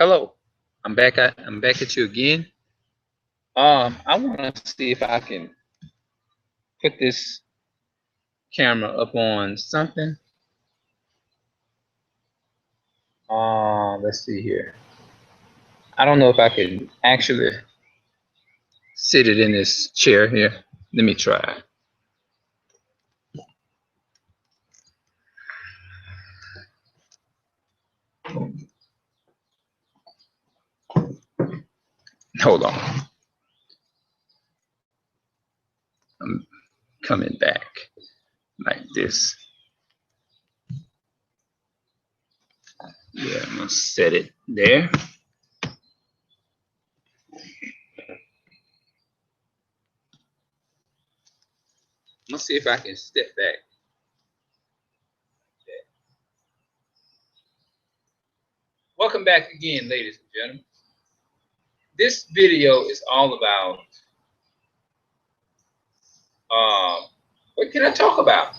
Hello, I'm back at you again. I want to see if I can put this camera up on something. Let's see here. I don't know if I can actually sit it in this chair here. Let me try. Hold on. I'm coming back like this. Yeah, I'm gonna set it there. Let's see if I can step back. Welcome back again, ladies and gentlemen. This video is all about what can I talk about?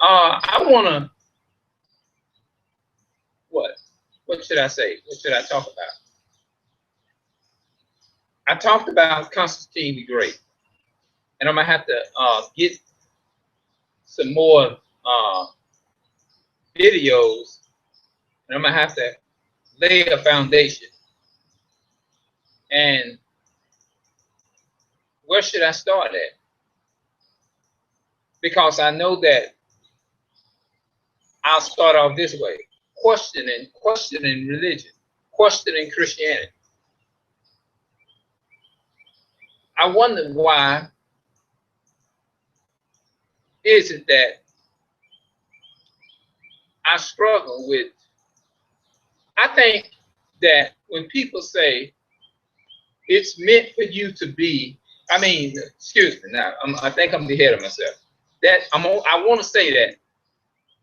I wanna what? What should I say? What should I talk about? I talked about Constantine the Great, and I'm gonna have to get some more videos, and I'm gonna have to lay a foundation. And where should I start at? Because I know that I'll start off this way: questioning religion, questioning Christianity. I wonder why is it that I struggle with. I think that when people say it's meant for you to be, I mean, excuse me, now I think I'm ahead of myself. I want to say that,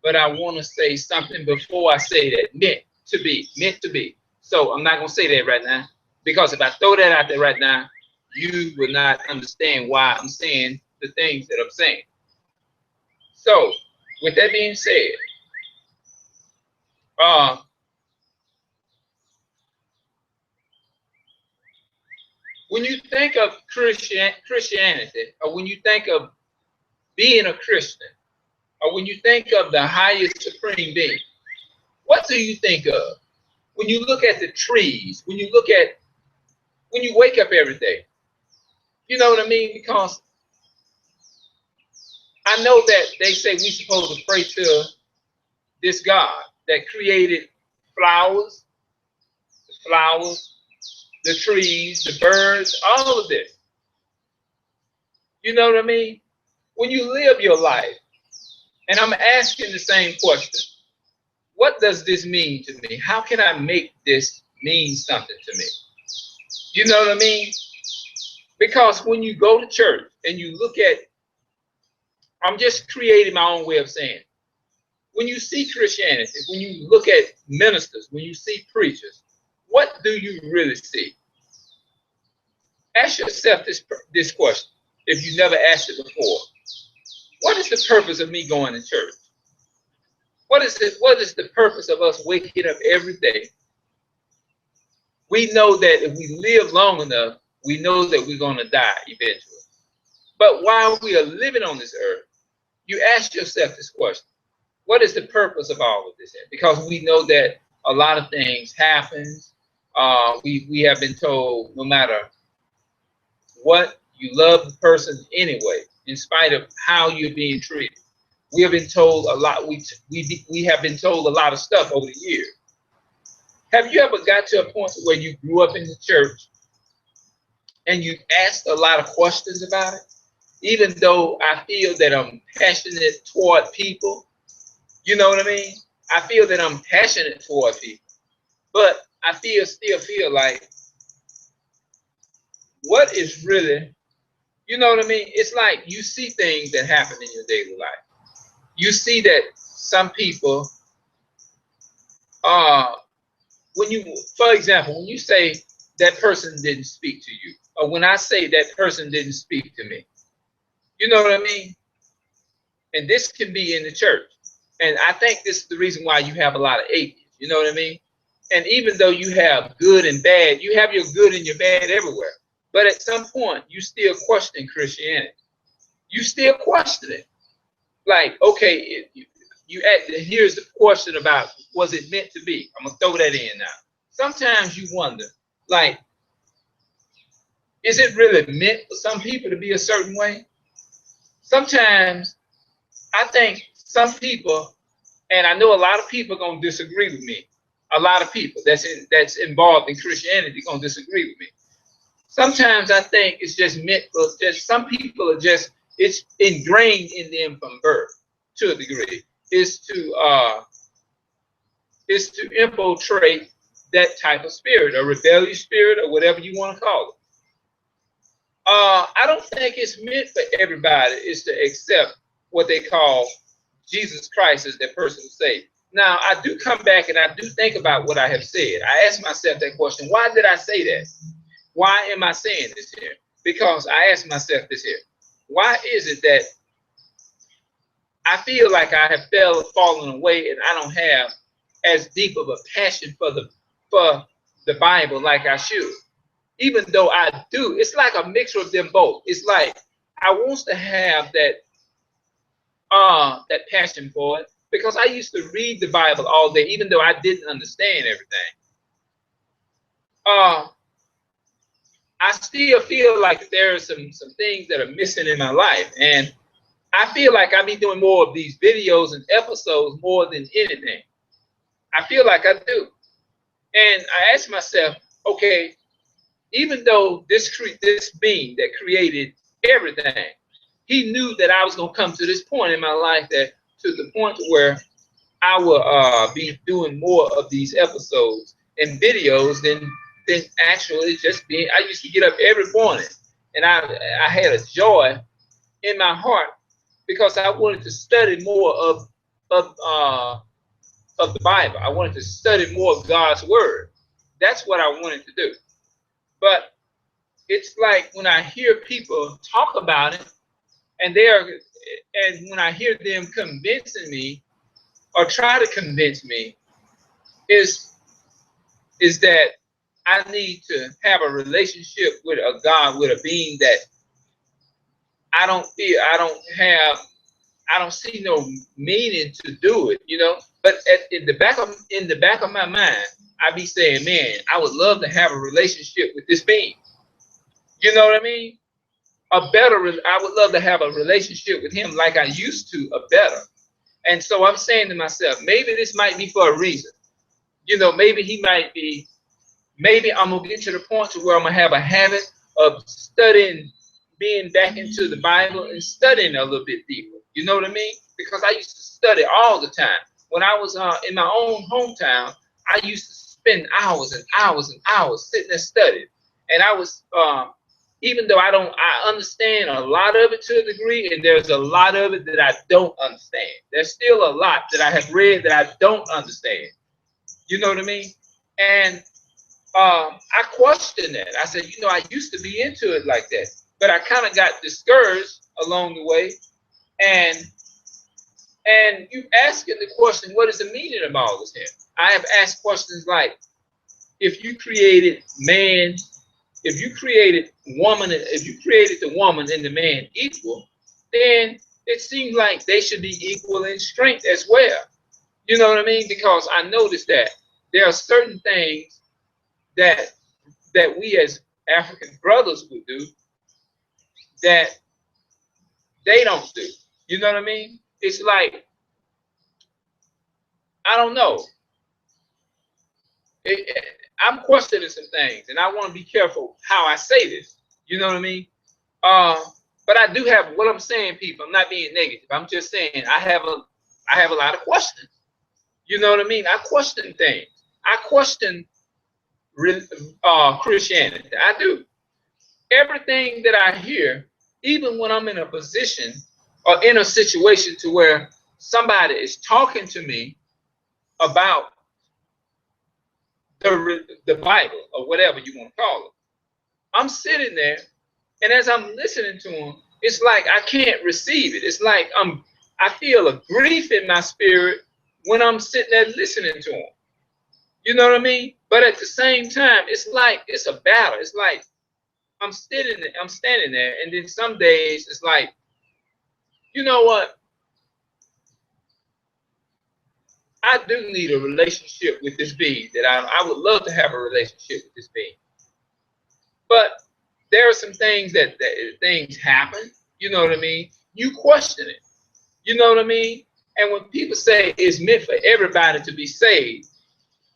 but I want to say something before I say that. Meant to be. So I'm not gonna say that right now, because if I throw that out there right now, you will not understand why I'm saying the things that I'm saying. So, with that being said, uh, when you think of Christianity, or when you think of being a Christian, or when you think of the highest supreme being, what do you think of? When you look at the trees, when you wake up every day, you know what I mean? Because I know that they say we supposed to pray to this God that created flowers, the trees, the birds, all of this. You know what I mean? When you live your life, and I'm asking the same question, what does this mean to me? How can I make this mean something to me? You know what I mean? Because when you go to church and you look at, I'm just creating my own way of saying, when you see Christianity, when you look at ministers, when you see preachers, what do you really see? Ask yourself this question, if you never asked it before. What is the purpose of me going to church? What is the purpose of us waking up every day? We know that if we live long enough, we know that we're going to die eventually. But while we are living on this earth, you ask yourself this question: what is the purpose of all of this? Because we know that a lot of things happen. We have been told no matter what, you love the person anyway, in spite of how you're being treated. We have been told a lot. We have been told a lot of stuff over the years. Have you ever got to a point where you grew up in the church and you asked a lot of questions about it? Even though I feel that I'm passionate toward people, you know what I mean? I feel that I'm passionate toward people, but I still feel like, what is really, you know what I mean? It's like you see things that happen in your daily life. You see that some people, when you, for example, when you say that person didn't speak to you, or when I say that person didn't speak to me, you know what I mean? And this can be in the church. And I think this is the reason why you have a lot of atheists. You know what I mean? And even though you have good and bad, you have your good and your bad everywhere. But at some point, you still question Christianity. You still question it. Like, okay, here's the question about, was it meant to be? I'm gonna throw that in now. Sometimes you wonder, like, is it really meant for some people to be a certain way? Sometimes I think some people, and I know a lot of people are gonna disagree with me. A lot of people that's involved in Christianity gonna disagree with me. Sometimes I think it's just meant for just some people are just, it's ingrained in them from birth to a degree. Is to infiltrate that type of spirit, a rebellious spirit, or whatever you want to call it. I don't think it's meant for everybody is to accept what they call Jesus Christ as their personal Savior. Now, I do come back and I do think about what I have said. I ask myself that question: why did I say that? Why am I saying this here? Because I ask myself this here: why is it that I feel like I have fallen away and I don't have as deep of a passion for the Bible like I should? Even though I do, it's like a mixture of them both. It's like I want to have that passion for it because I used to read the Bible all day, even though I didn't understand everything. I still feel like there are some things that are missing in my life, and I feel like I be doing more of these videos and episodes more than anything. I feel like I do, and I ask myself, okay, even though this being that created everything, he knew that I was going to come to this point in my life, that to the point where I will be doing more of these episodes and videos than actually just being. I used to get up every morning, and I had a joy in my heart because I wanted to study more of the Bible. I wanted to study more of God's word. That's what I wanted to do. But it's like when I hear people talk about it, and when I hear them convincing me or try to convince me, is that I need to have a relationship with a God, with a being that I don't see no meaning to do it, you know. But in the back of my mind, I be saying, man, I would love to have a relationship with this being. You know what I mean? I would love to have a relationship with him like I used to, a better. And so I'm saying to myself, maybe this might be for a reason. You know, maybe I'm gonna get to the point to where I'm gonna have a habit of studying, being back into the Bible and studying a little bit deeper. You know what I mean? Because I used to study all the time. When I was in my own hometown, I used to spend hours and hours and hours sitting there studying. And I was, even though I understand a lot of it to a degree, and there's a lot of it that I don't understand. There's still a lot that I have read that I don't understand. You know what I mean? And I questioned that. I said, you know, I used to be into it like that, but I kind of got discouraged along the way. And you asking the question, what is the meaning of all this here? I have asked questions like, if you created man, if you created woman, if you created the woman and the man equal, then it seems like they should be equal in strength as well. You know what I mean? Because I noticed that there are certain things that we as African brothers would do that they don't do. You know what I mean? It's like, I don't know. I'm questioning some things, and I want to be careful how I say this. You know what I mean? But I do have what I'm saying, people. I'm not being negative. I'm just saying I have a lot of questions. You know what I mean? I question things. I question Christianity. I do. Everything that I hear, even when I'm in a position or in a situation to where somebody is talking to me about the Bible or whatever you want to call it, I'm sitting there, and as I'm listening to them, it's like I can't receive it. It's like I'm I feel a grief in my spirit when I'm sitting there listening to them. You know what I mean? But at the same time, it's like it's a battle. It's like I'm standing there, and then some days it's like, you know what? I do need a relationship with this being that I would love to have a relationship with this being. But there are some things that things happen. You know what I mean? You question it. You know what I mean? And when people say it's meant for everybody to be saved,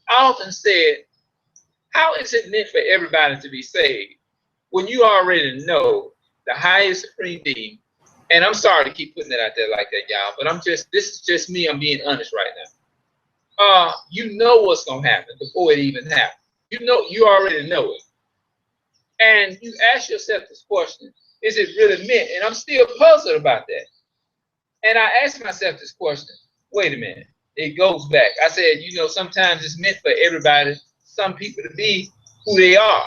I often said, how is it meant for everybody to be saved when you already know the highest supreme being? And I'm sorry to keep putting it out there like that, y'all, but this is just me. I'm being honest right now. You know what's gonna happen before it even happens. You already know it. And you ask yourself this question, is it really meant? And I'm still puzzled about that. And I asked myself this question, wait a minute, it goes back. I said, sometimes it's meant for everybody, some people to be who they are.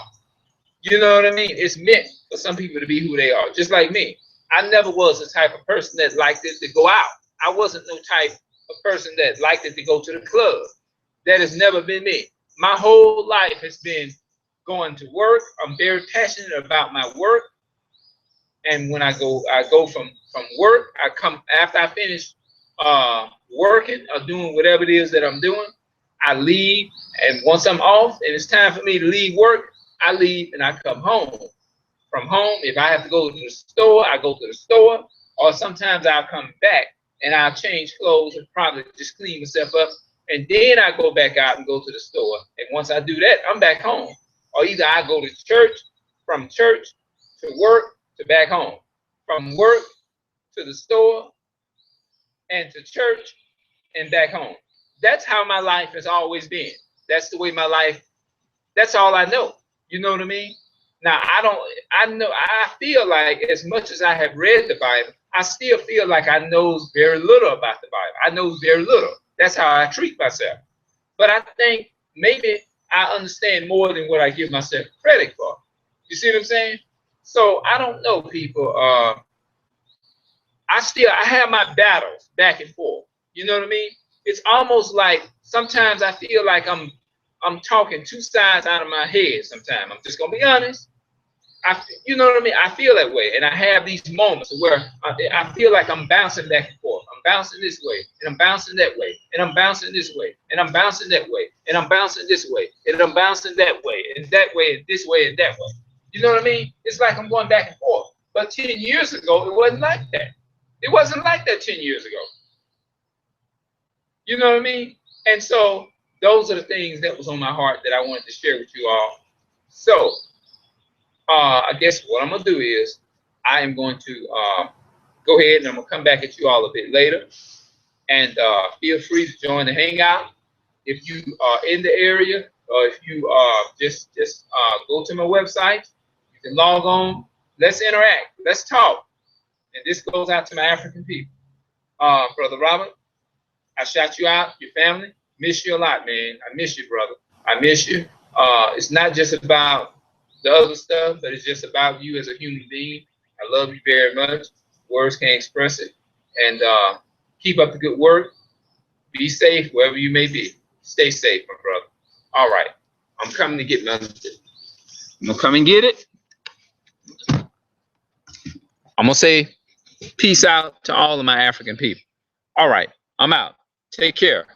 You know what I mean? It's meant for some people to be who they are, just like me. I never was the type of person that liked it to go out. I wasn't no type of person that liked it to go to the club. That has never been me. My whole life has been going to work. I'm very passionate about my work. And when I go from work, I come after I finish working or doing whatever it is that I'm doing, I leave. And once I'm off and it's time for me to leave work, I leave and I come home. From home, if I have to go to the store, I go to the store. Or sometimes I'll come back and I'll change clothes and probably just clean myself up. And then I go back out and go to the store. And once I do that, I'm back home. Or either I go to church, from church to work to back home, from work to the store and to church and back home. That's how my life has always been. That's the way my life, that's all I know. You know what I mean? Now, I feel like as much as I have read the Bible, I still feel like I know very little about the Bible. I know very little. That's how I treat myself. But I think maybe I understand more than what I give myself credit for. You see what I'm saying? So I don't know, people. I have my battles back and forth. You know what I mean? It's almost like sometimes I feel like I'm talking two sides out of my head sometimes. I'm just gonna be honest. You know what I mean? I feel that way, and I have these moments where I feel like I'm bouncing back and forth. I'm bouncing this way, and I'm bouncing that way, and I'm bouncing this way, and I'm bouncing that way, and I'm bouncing this way, and I'm bouncing that way, and that way, and this way, and that way. You know what I mean? It's like I'm going back and forth. But 10 years ago, it wasn't like that. It wasn't like that 10 years ago. You know what I mean? And so those are the things that was on my heart that I wanted to share with you all. So I guess what I'm going to do is I am going to go ahead and I'm going to come back at you all a bit later. And feel free to join the Hangout. If you are in the area or if you just go to my website, you can log on. Let's interact. Let's talk. And this goes out to my African people. Brother Robert, I shout you out, your family. Miss you a lot, man. I miss you, brother. I miss you. It's not just about the other stuff, but it's just about you as a human being. I love you very much. Words can't express it. And keep up the good work. Be safe wherever you may be. Stay safe, my brother. All right. I'm coming to get my. I'm going to come and get it. I'm going to say peace out to all of my African people. All right. I'm out. Take care.